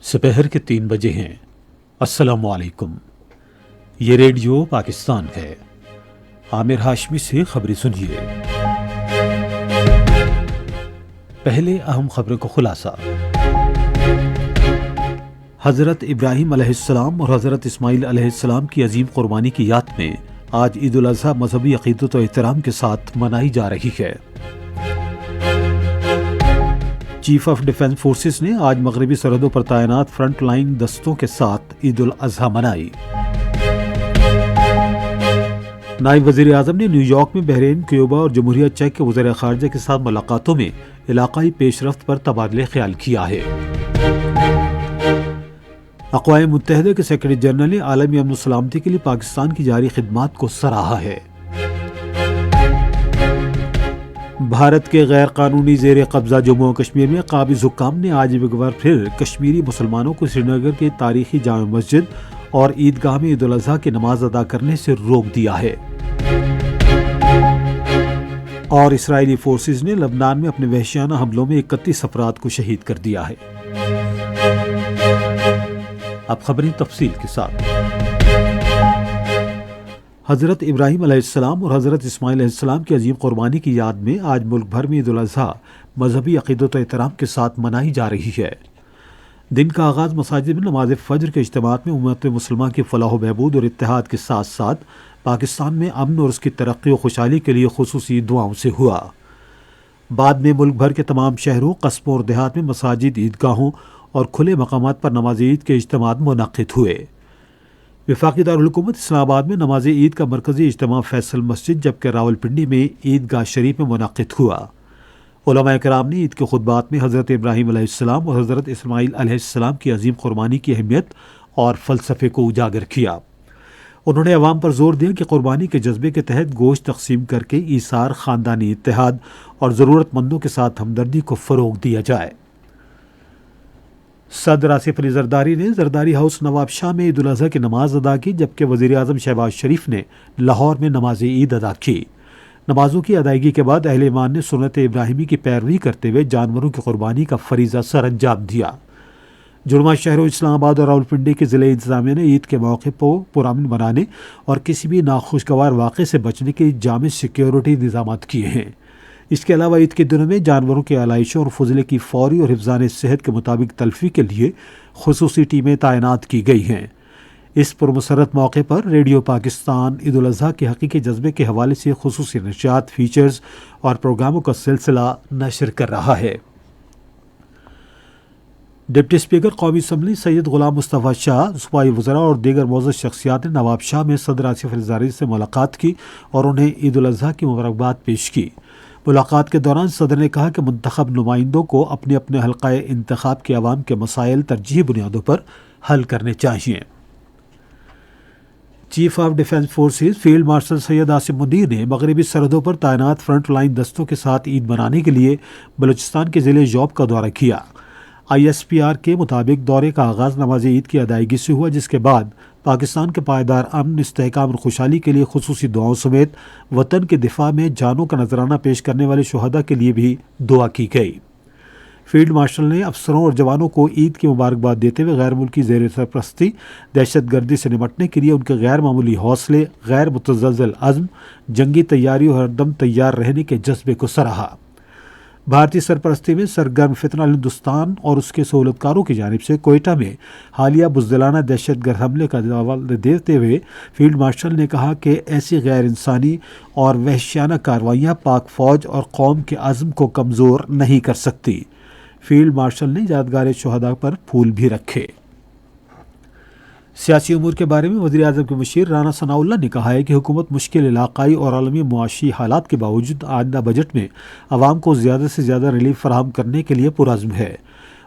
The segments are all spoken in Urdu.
سپہر کے 3 بجے ہیں۔ السلام علیکم۔ یہ ریڈیو پاکستان ہے۔ عامر ہاشمی سے خبریں سنیے۔ پہلے اہم خبروں کو خلاصہ۔ حضرت ابراہیم علیہ السلام اور حضرت اسماعیل علیہ السلام کی عظیم قربانی کی یاد میں آج عید الاضحیٰ مذہبی عقیدت و احترام کے ساتھ منائی جا رہی ہے۔ چیف آف ڈیفنس فورسز نے آج مغربی سرحدوں پر تعینات فرنٹ لائن دستوں کے ساتھ عید الاضحیٰ منائی۔ نائب وزیر اعظم نے نیو یارک میں بحرین، کیوبا اور جمہوریہ چیک کے وزراء خارجہ کے ساتھ ملاقاتوں میں علاقائی پیش رفت پر تبادلہ خیال کیا ہے۔ اقوام متحدہ کے سیکرٹری جنرل نے عالمی امن و سلامتی کے لیے پاکستان کی جاری خدمات کو سراہا ہے۔ بھارت کے غیر قانونی زیر قبضہ جموں و کشمیر میں قابض حکام نے آج ایک بار پھر کشمیری مسلمانوں کو سری نگر کے تاریخی جامع مسجد اور عیدگاہ میں عید الاضحیٰ کی نماز ادا کرنے سے روک دیا ہے۔ اور اسرائیلی فورسز نے لبنان میں اپنے وحشیانہ حملوں میں 31 افراد کو شہید کر دیا ہے۔ اب خبریں تفصیل کے ساتھ۔ حضرت ابراہیم علیہ السلام اور حضرت اسماعیل علیہ السلام کی عظیم قربانی کی یاد میں آج ملک بھر میں عید الاضحیٰ مذہبی عقیدت و احترام کے ساتھ منائی جا رہی ہے۔ دن کا آغاز مساجد میں نماز فجر کے اجتماعات میں امت مسلمہ کی فلاح و بہبود اور اتحاد کے ساتھ ساتھ پاکستان میں امن اور اس کی ترقی و خوشحالی کے لیے خصوصی دعاؤں سے ہوا۔ بعد میں ملک بھر کے تمام شہروں، قصبوں اور دیہات میں مساجد، عیدگاہوں اور کھلے مقامات پر نماز عید کے اجتماعات منعقد ہوئے۔ وفاقی دارالحکومت اسلام آباد میں نماز عید کا مرکزی اجتماع فیصل مسجد، جبکہ راولپنڈی میں عیدگاہ شریف میں منعقد ہوا۔ علماء کرام نے عید کے خطبات میں حضرت ابراہیم علیہ السلام اور حضرت اسماعیل علیہ السلام کی عظیم قربانی کی اہمیت اور فلسفے کو اجاگر کیا۔ انہوں نے عوام پر زور دیا کہ قربانی کے جذبے کے تحت گوشت تقسیم کر کے ایثار، خاندانی اتحاد اور ضرورت مندوں کے ساتھ ہمدردی کو فروغ دیا جائے۔ صدر آصف علی زرداری نے زرداری ہاؤس نواب شاہ میں عید الاضحیٰ کی نماز ادا کی، جبکہ وزیر اعظم شہباز شریف نے لاہور میں نماز عید ادا کی۔ نمازوں کی ادائیگی کے بعد اہل ایمان نے سنت ابراہیمی کی پیروی کرتے ہوئے جانوروں کی قربانی کا فریضہ سر انجام دیا۔ جرمہ شہروں اسلام آباد اور راولپنڈی کے ضلع انتظامیہ نے عید کے موقع کو پرامن بنانے اور کسی بھی ناخوشگوار واقعے سے بچنے کے جامع سیکیورٹی انتظامات کیے ہیں۔ اس کے علاوہ عید کے دنوں میں جانوروں کے آلائشوں اور فضلے کی فوری اور حفظان صحت کے مطابق تلفی کے لیے خصوصی ٹیمیں تعینات کی گئی ہیں۔ اس پرمسرت موقع پر ریڈیو پاکستان عید الاضحیٰ کے حقیقی جذبے کے حوالے سے خصوصی نشریات، فیچرز اور پروگراموں کا سلسلہ نشر کر رہا ہے۔ ڈپٹی اسپیکر قومی اسمبلی سید غلام مصطفیٰ شاہ، صوبائی وزراء اور دیگر معزز شخصیات نے نواب شاہ میں صدر آصف علی زرداری سے ملاقات کی اور انہیں عید الاضحیٰ کی مبارکباد پیش کی۔ ملاقات کے دوران صدر نے کہا کہ منتخب نمائندوں کو اپنے اپنے حلقہ انتخاب کے عوام کے مسائل ترجیحی بنیادوں پر حل کرنے چاہیے۔ Chief of defence forces field marshal Syed Asim Munir نے مغربی سرحدوں پر تعینات فرنٹ لائن دستوں کے ساتھ عید منانے کے لیے بلوچستان کے ضلع جوب کا دورہ کیا۔ ISPR کے مطابق دورے کا آغاز نماز عید کی ادائیگی سے ہوا، جس کے بعد پاکستان کے پائیدار امن، استحکام اور خوشحالی کے لیے خصوصی دعاؤں سمیت وطن کے دفاع میں جانوں کا نذرانہ پیش کرنے والے شہداء کے لیے بھی دعا کی گئی۔ فیلڈ مارشل نے افسروں اور جوانوں کو عید کی مبارکباد دیتے ہوئے غیر ملکی زیر سرپرستی دہشت گردی سے نمٹنے کے لیے ان کے غیر معمولی حوصلے، غیر متزلزل عزم، جنگی تیاری اور ہر دم تیار رہنے کے جذبے کو سراہا۔ بھارتی سرپرستی میں سرگرم فطرہ ہندوستان اور اس کے سہولت کاروں کی جانب سے کوئٹہ میں حالیہ بزدلانہ دہشت گرد حملے کا حوالہ دیتے ہوئے فیلڈ مارشل نے کہا کہ ایسی غیر انسانی اور وحشیانہ کارروائیاں پاک فوج اور قوم کے عزم کو کمزور نہیں کر سکتی۔ فیلڈ مارشل نے یادگار شہداء پر پھول بھی رکھے۔ سیاسی امور کے بارے میں وزیر اعظم کے مشیر رانا ثناء اللہ نے کہا ہے کہ حکومت مشکل علاقائی اور عالمی معاشی حالات کے باوجود آئندہ بجٹ میں عوام کو زیادہ سے زیادہ ریلیف فراہم کرنے کے لیے پرعزم ہے۔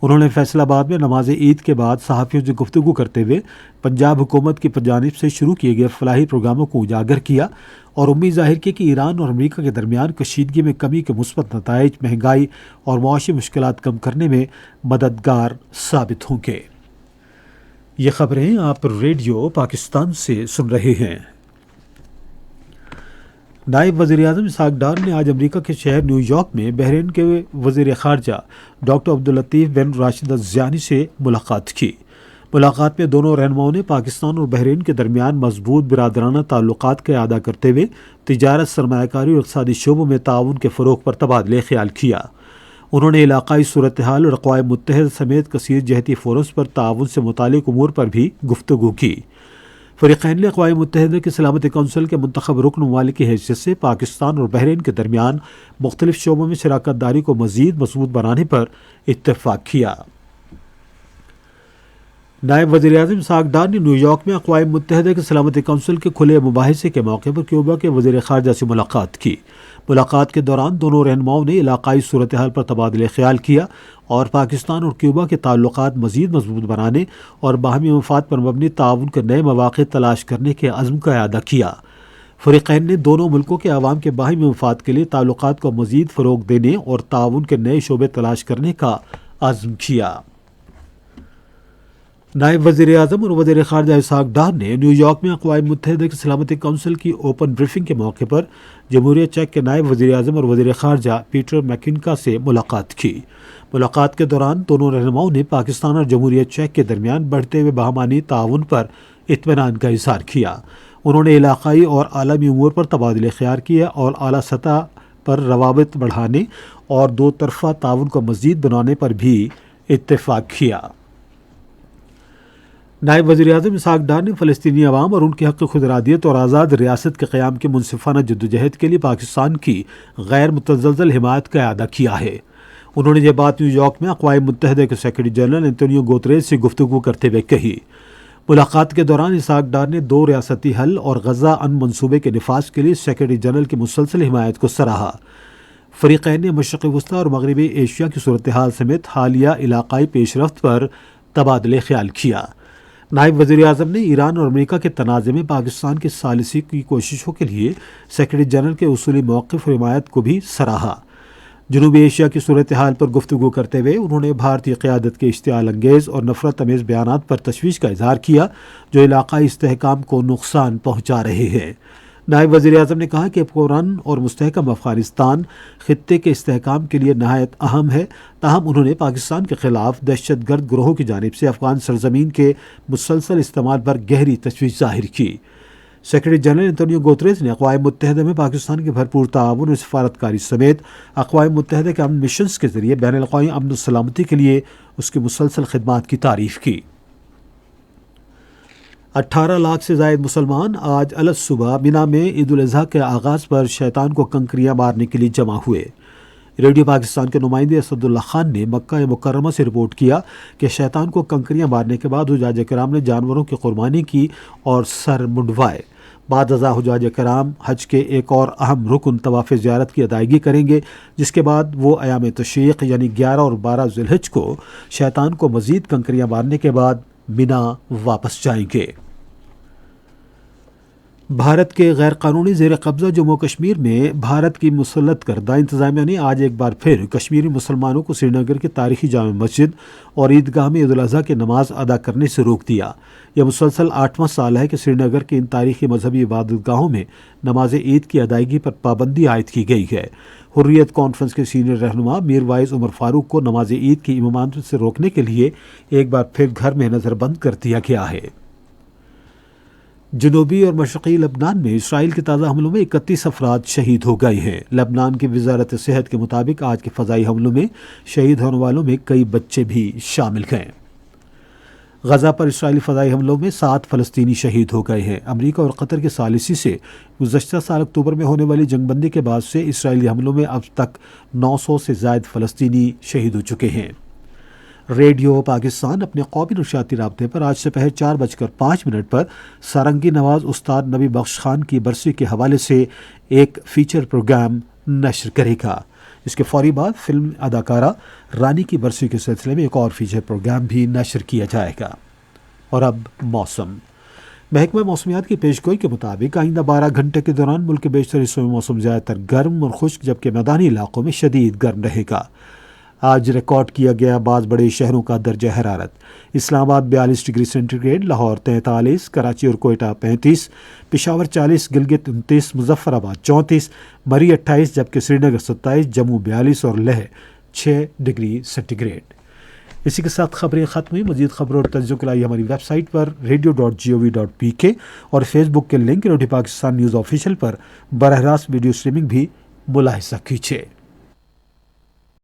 انہوں نے فیصل آباد میں نماز عید کے بعد صحافیوں سے گفتگو کرتے ہوئے پنجاب حکومت کی جانب سے شروع کیے گئے فلاحی پروگراموں کو اجاگر کیا اور امید ظاہر کی کہ ایران اور امریکہ کے درمیان کشیدگی میں کمی کے مثبت نتائج مہنگائی اور معاشی مشکلات کم کرنے میں مددگار ثابت ہوں گے۔ یہ خبریں آپ ریڈیو پاکستان سے سن رہے ہیں۔ نائب وزیر اعظم اسحاق ڈار نے آج امریکہ کے شہر نیو یارک میں بحرین کے وزیر خارجہ ڈاکٹر عبداللطیف بن راشد الزیانی سے ملاقات کی۔ ملاقات میں دونوں رہنماؤں نے پاکستان اور بحرین کے درمیان مضبوط برادرانہ تعلقات کا اعادہ کرتے ہوئے تجارت، سرمایہ کاری اور اقتصادی شعبوں میں تعاون کے فروغ پر تبادلہ خیال کیا۔ انہوں نے علاقائی صورتحال اور اقوام متحدہ سمیت کثیر جہتی فورمز پر تعاون سے متعلق امور پر بھی گفتگو کی۔ فریقین نے اقوام متحدہ کی سلامتی کونسل کے منتخب رکن ممالک کی حیثیت سے پاکستان اور بحرین کے درمیان مختلف شعبوں میں شراکت داری کو مزید مضبوط بنانے پر اتفاق کیا۔ نائب وزیر اعظم اسحاق ڈار نے نیو یارک میں اقوام متحدہ کی سلامتی کونسل کے کھلے مباحثے کے موقع پر کیوبا کے وزیر خارجہ سے ملاقات کی۔ ملاقات کے دوران دونوں رہنماؤں نے علاقائی صورتحال پر تبادلہ خیال کیا اور پاکستان اور کیوبا کے تعلقات مزید مضبوط بنانے اور باہمی مفاد پر مبنی تعاون کے نئے مواقع تلاش کرنے کے عزم کا اعادہ کیا۔ فریقین نے دونوں ملکوں کے عوام کے باہمی مفاد کے لیے تعلقات کو مزید فروغ دینے اور تعاون کے نئے شعبے تلاش کرنے کا عزم کیا۔ نائب وزیر اعظم اور وزیر خارجہ اسحاق ڈار نے نیو یارک میں اقوام متحدہ کی سلامتی کونسل کی اوپن بریفنگ کے موقع پر جمہوریہ چیک کے نائب وزیر اعظم اور وزیر خارجہ پیٹر میکنکا سے ملاقات کی۔ ملاقات کے دوران دونوں رہنماؤں نے پاکستان اور جمہوریہ چیک کے درمیان بڑھتے ہوئے باہمانی تعاون پر اطمینان کا اظہار کیا۔ انہوں نے علاقائی اور عالمی امور پر تبادلہ خیال کیا اور اعلیٰ سطح پر روابط بڑھانے اور دو طرفہ تعاون کو مزید بنانے پر بھی اتفاق کیا۔ نائب وزیر اعظم اسحاق ڈار نے فلسطینی عوام اور ان کے حق خود ارادیت اور آزاد ریاست کے قیام کی منصفانہ جدوجہد کے لیے پاکستان کی غیر متزلزل حمایت کا اعادہ کیا ہے۔ انہوں نے یہ بات نیو یارک میں اقوام متحدہ کے سیکرٹری جنرل انتونیو گوتریز سے گفتگو کرتے ہوئے کہی۔ ملاقات کے دوران اسحاق ڈار نے دو ریاستی حل اور غزہ امن منصوبے کے نفاذ کے لیے سیکرٹری جنرل کی مسلسل حمایت کو سراہا۔ فریقین نے مشرق وسطی اور مغربی ایشیا کی صورتحال سمیت حالیہ علاقائی پیش رفت پر تبادلہ خیال کیا۔ نائب وزیر اعظم نے ایران اور امریکہ کے تنازع میں پاکستان کی ثالثی کی کوششوں کے لیے سیکرٹری جنرل کے اصولی موقف اور حمایت کو بھی سراہا۔ جنوبی ایشیا کی صورتحال پر گفتگو کرتے ہوئے انہوں نے بھارتی قیادت کے اشتعال انگیز اور نفرت آمیز بیانات پر تشویش کا اظہار کیا جو علاقائی استحکام کو نقصان پہنچا رہے ہیں۔ نائب وزیر اعظم نے کہا کہ پرامن اور مستحکم افغانستان خطے کے استحکام کے لیے نہایت اہم ہے، تاہم انہوں نے پاکستان کے خلاف دہشت گرد گروہوں کی جانب سے افغان سرزمین کے مسلسل استعمال پر گہری تشویش ظاہر کی۔ سیکرٹری جنرل انتونیو گوتریز نے اقوام متحدہ میں پاکستان کے بھرپور تعاون اور سفارتکاری سمیت اقوام متحدہ کے امن مشنز کے ذریعے بین الاقوامی امن و سلامتی کے لیے اس کی مسلسل خدمات کی تعریف کی۔ 18 لاکھ سے زائد مسلمان آج الصبح مینا میں عید الاضحیٰ کے آغاز پر شیطان کو کنکریاں مارنے کے لیے جمع ہوئے۔ ریڈیو پاکستان کے نمائندے اسد اللہ خان نے مکہ مکرمہ سے رپورٹ کیا کہ شیطان کو کنکریاں مارنے کے بعد حجاج کرام نے جانوروں کی قربانی کی اور سر منڈوائے۔ بعد ازاں حجاج کرام حج کے ایک اور اہم رکن طواف زیارت کی ادائیگی کریں گے، جس کے بعد وہ ایام تشریق یعنی 11 اور 12 ذی الحجہ کو شیطان کو مزید کنکریاں مارنے کے بعد مینا واپس جائیں گے۔ بھارت کے غیر قانونی زیر قبضہ جموں کشمیر میں بھارت کی مسلط کردہ انتظامیہ نے آج ایک بار پھر کشمیری مسلمانوں کو سری نگر کے تاریخی جامع مسجد اور عیدگاہ میں عید الاضحیٰ کی نماز ادا کرنے سے روک دیا۔ یہ مسلسل 8واں سال ہے کہ سری نگر کے ان تاریخی مذہبی عبادت گاہوں میں نماز عید کی ادائیگی پر پابندی عائد کی گئی ہے۔ حریت کانفرنس کے سینئر رہنما میر وائز عمر فاروق کو نماز عید کی امامت سے روکنے کے لیے ایک بار پھر گھر میں نظر بند کر دیا گیا ہے۔ جنوبی اور مشرقی لبنان میں اسرائیل کے تازہ حملوں میں 31 افراد شہید ہو گئے ہیں۔ لبنان کی وزارت صحت کے مطابق آج کے فضائی حملوں میں شہید ہونے والوں میں کئی بچے بھی شامل ہیں۔ غزہ پر اسرائیلی فضائی حملوں میں 7 فلسطینی شہید ہو گئے ہیں۔ امریکہ اور قطر کی ثالثی سے گزشتہ سال اکتوبر میں ہونے والی جنگ بندی کے بعد سے اسرائیلی حملوں میں اب تک 900 سے زائد فلسطینی شہید ہو چکے ہیں۔ ریڈیو پاکستان اپنے قومی نشریاتی رابطے پر آج دوپہر 4:05 پر سارنگی نواز استاد نبی بخش خان کی برسی کے حوالے سے ایک فیچر پروگرام نشر کرے گا۔ اس کے فوری بعد فلم اداکارہ رانی کی برسی کے سلسلے میں ایک اور فیچر پروگرام بھی نشر کیا جائے گا۔ اور اب موسم۔ محکمہ موسمیات کی پیشگوئی کے مطابق آئندہ 12 گھنٹے کے دوران ملک کے بیشتر حصوں میں موسم زیادہ تر گرم اور خشک جبکہ میدانی علاقوں میں شدید گرم رہے گا۔ آج ریکارڈ کیا گیا بعض بڑے شہروں کا درجہ حرارت: Islamabad 42 degree centigrade, Lahore 43، Karachi اور کوئٹہ 35، پشاور 40، گلگت 29، مظفر آباد 34، مری 28، جبکہ سری نگر 27، جموں 42 اور لیہ 6 ڈگری سینٹی گریڈ۔ اسی کے ساتھ خبریں ختم ہوئی۔ مزید خبروں اور تجزیوں کے لیے ہماری ویب سائٹ پر radio.gov.pk اور فیس بک کے link radio Pakistan news official پر براہ راست ویڈیو اسٹریمنگ بھی ملاحظہ کیجیے۔